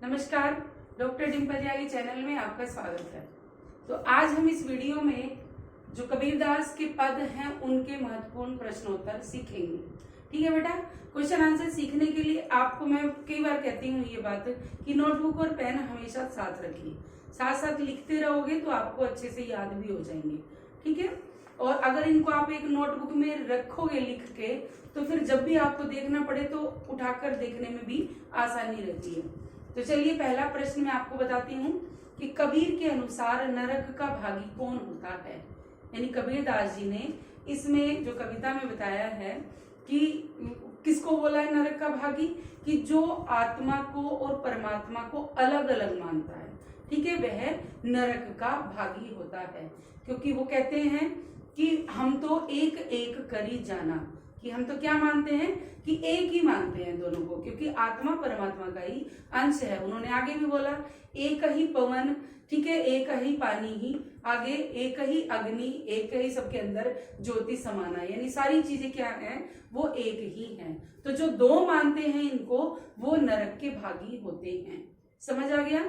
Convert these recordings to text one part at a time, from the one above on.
नमस्कार, डॉक्टर डिम्पल त्यागी चैनल में आपका स्वागत है। तो आज हम इस वीडियो में जो कबीरदास के पद हैं उनके महत्वपूर्ण प्रश्नोत्तर सीखेंगे। ठीक है बेटा, क्वेश्चन आंसर सीखने के लिए आपको मैं कई बार कहती हूँ ये बात कि नोटबुक और पेन हमेशा साथ रखिए। साथ साथ लिखते रहोगे तो आपको अच्छे से याद भी हो जाएंगे। ठीक है, और अगर इनको आप एक नोटबुक में रखोगे लिख के तो फिर जब भी आपको देखना पड़े तो उठाकर देखने में भी आसानी रहती है। तो चलिए पहला प्रश्न मैं आपको बताती हूँ कि कबीर के अनुसार नरक का भागी कौन होता है। यानी कबीरदास जी ने इसमें जो कविता में बताया है कि किसको बोला है नरक का भागी, कि जो आत्मा को और परमात्मा को अलग अलग मानता है। ठीक है, वह नरक का भागी होता है, क्योंकि वो कहते हैं कि हम तो एक एक करी जाना, कि हम तो क्या मानते हैं कि एक ही मानते हैं दोनों को, क्योंकि आत्मा परमात्मा का ही अंश है। उन्होंने आगे भी बोला एक ही पवन, ठीक है, एक ही पानी ही, आगे एक ही अग्नि, एक ही सबके अंदर ज्योति समाना, यानी सारी चीजें क्या हैं, वो एक ही हैं। तो जो दो मानते हैं इनको, वो नरक के भागी होते हैं। समझ आ गया।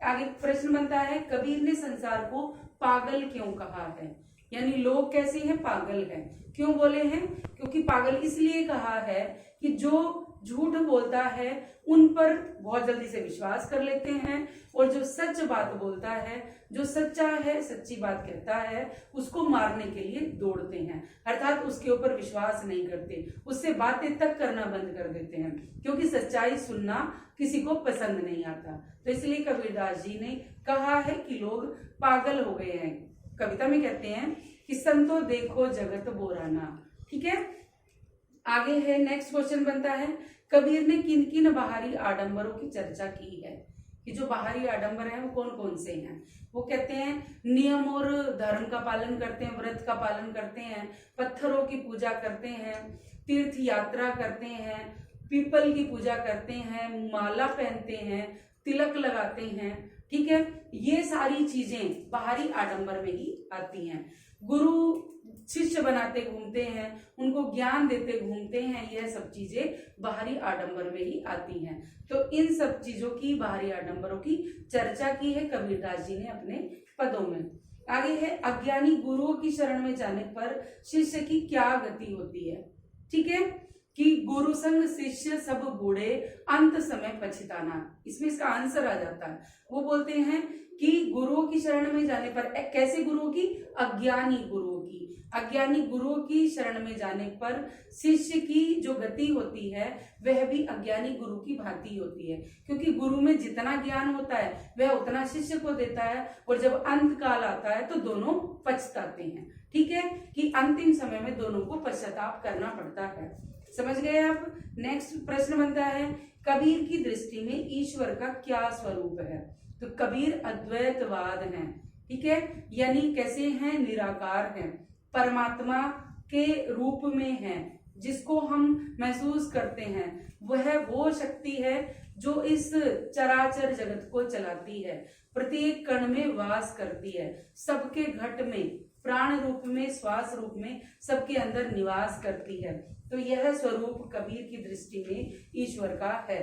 आगे प्रश्न बनता है, कबीर ने संसार को पागल क्यों कहा है। यानी लोग कैसे हैं, पागल हैं। क्यों बोले हैं, क्योंकि पागल इसलिए कहा है कि जो झूठ बोलता है उन पर बहुत जल्दी से विश्वास कर लेते हैं, और जो सच बात बोलता है, जो सच्चा है, सच्ची बात कहता है, उसको मारने के लिए दौड़ते हैं। अर्थात उसके ऊपर विश्वास नहीं करते, उससे बातें तक करना बंद कर देते हैं, क्योंकि सच्चाई सुनना किसी को पसंद नहीं आता। तो इसलिए कबीरदास जी ने कहा है कि लोग पागल हो गए हैं। कविता में कहते हैं कि संतो देखो जगत बोराना। ठीक है, आगे है नेक्स्ट क्वेश्चन बनता है, कबीर ने किन किन बाहरी आडंबरों की चर्चा की है। कि जो बाहरी आडंबर हैं वो कौन कौन से हैं। वो कहते हैं नियम और धर्म का पालन करते हैं, व्रत का पालन करते हैं, पत्थरों की पूजा करते हैं, तीर्थ यात्रा करते हैं, पीपल की पूजा करते हैं, माला पहनते हैं, तिलक लगाते हैं। ठीक है, ये सारी चीजें बाहरी आडंबर में ही आती हैं। गुरु शिष्य बनाते घूमते हैं, उनको ज्ञान देते घूमते हैं, यह सब चीजें बाहरी आडंबर में ही आती हैं। तो इन सब चीजों की, बाहरी आडंबरों की चर्चा की है कबीरदास जी ने अपने पदों में। आगे है, अज्ञानी गुरुओं की शरण में जाने पर शिष्य की क्या गति होती है। ठीक है, कि गुरु संग शिष्य सब बूढ़े अंत समय पछताना, इसमें इसका आंसर आ जाता है। वो बोलते हैं कि गुरुओं की शरण में जाने पर, कैसे गुरुओं की, अज्ञानी गुरुओं की, अज्ञानी गुरुओं की शरण में जाने पर शिष्य की जो गति होती है वह भी अज्ञानी गुरु की भांति होती है, क्योंकि गुरु में जितना ज्ञान होता है वह उतना शिष्य को देता है, और जब अंत काल आता है तो दोनों पछताते हैं। ठीक है, कि अंतिम समय में दोनों को पश्चाताप करना पड़ता है। समझ गए आप। नेक्स्ट प्रश्न बनता है, कबीर की दृष्टि में ईश्वर का क्या स्वरूप है। तो कबीर अद्वैतवाद हैं। ठीक है, यानी कैसे हैं, निराकार हैं, परमात्मा के रूप में हैं, जिसको हम महसूस करते हैं वह वो शक्ति है जो इस चराचर जगत को चलाती है, प्रत्येक कण में वास करती है, सबके घट में, प्राण रूप में, श्वास रूप में, सबके अंदर निवास करती है। तो यह स्वरूप कबीर की दृष्टि में ईश्वर का है।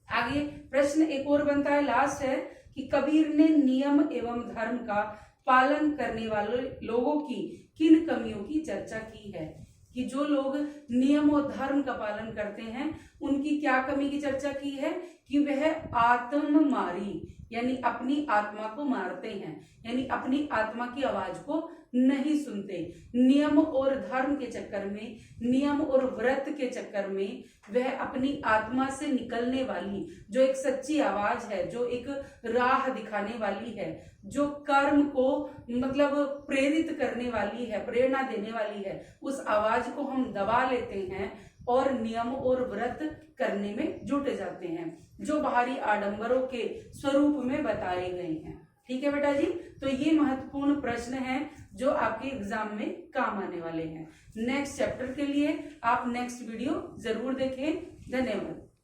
आगे प्रश्न एक और बनता है, लास्ट है, कि कबीर ने नियम एवं धर्म का पालन करने वाले लोगों की किन कमियों की चर्चा की है। कि जो लोग नियम और धर्म का पालन करते हैं उनकी क्या कमी की चर्चा की है, कि वह आत्ममारी, यानी अपनी आत्मा को मारते हैं, यानी अपनी आत्मा की आवाज को नहीं सुनते। नियम और धर्म के चक्कर में, नियम और व्रत के चक्कर में वह अपनी आत्मा से निकलने वाली जो एक सच्ची आवाज है, जो एक राह दिखाने वाली है, जो कर्म को मतलब प्रेरित करने वाली है, प्रेरणा देने वाली है, उस आवाज को हम दबा लेते हैं और नियम और व्रत करने में जुट जाते हैं, जो बाहरी आडंबरों के स्वरूप में बताए गए हैं। ठीक है बेटा जी, तो ये महत्वपूर्ण प्रश्न हैं जो आपके एग्जाम में काम आने वाले हैं। नेक्स्ट चैप्टर के लिए आप नेक्स्ट वीडियो जरूर देखें। धन्यवाद।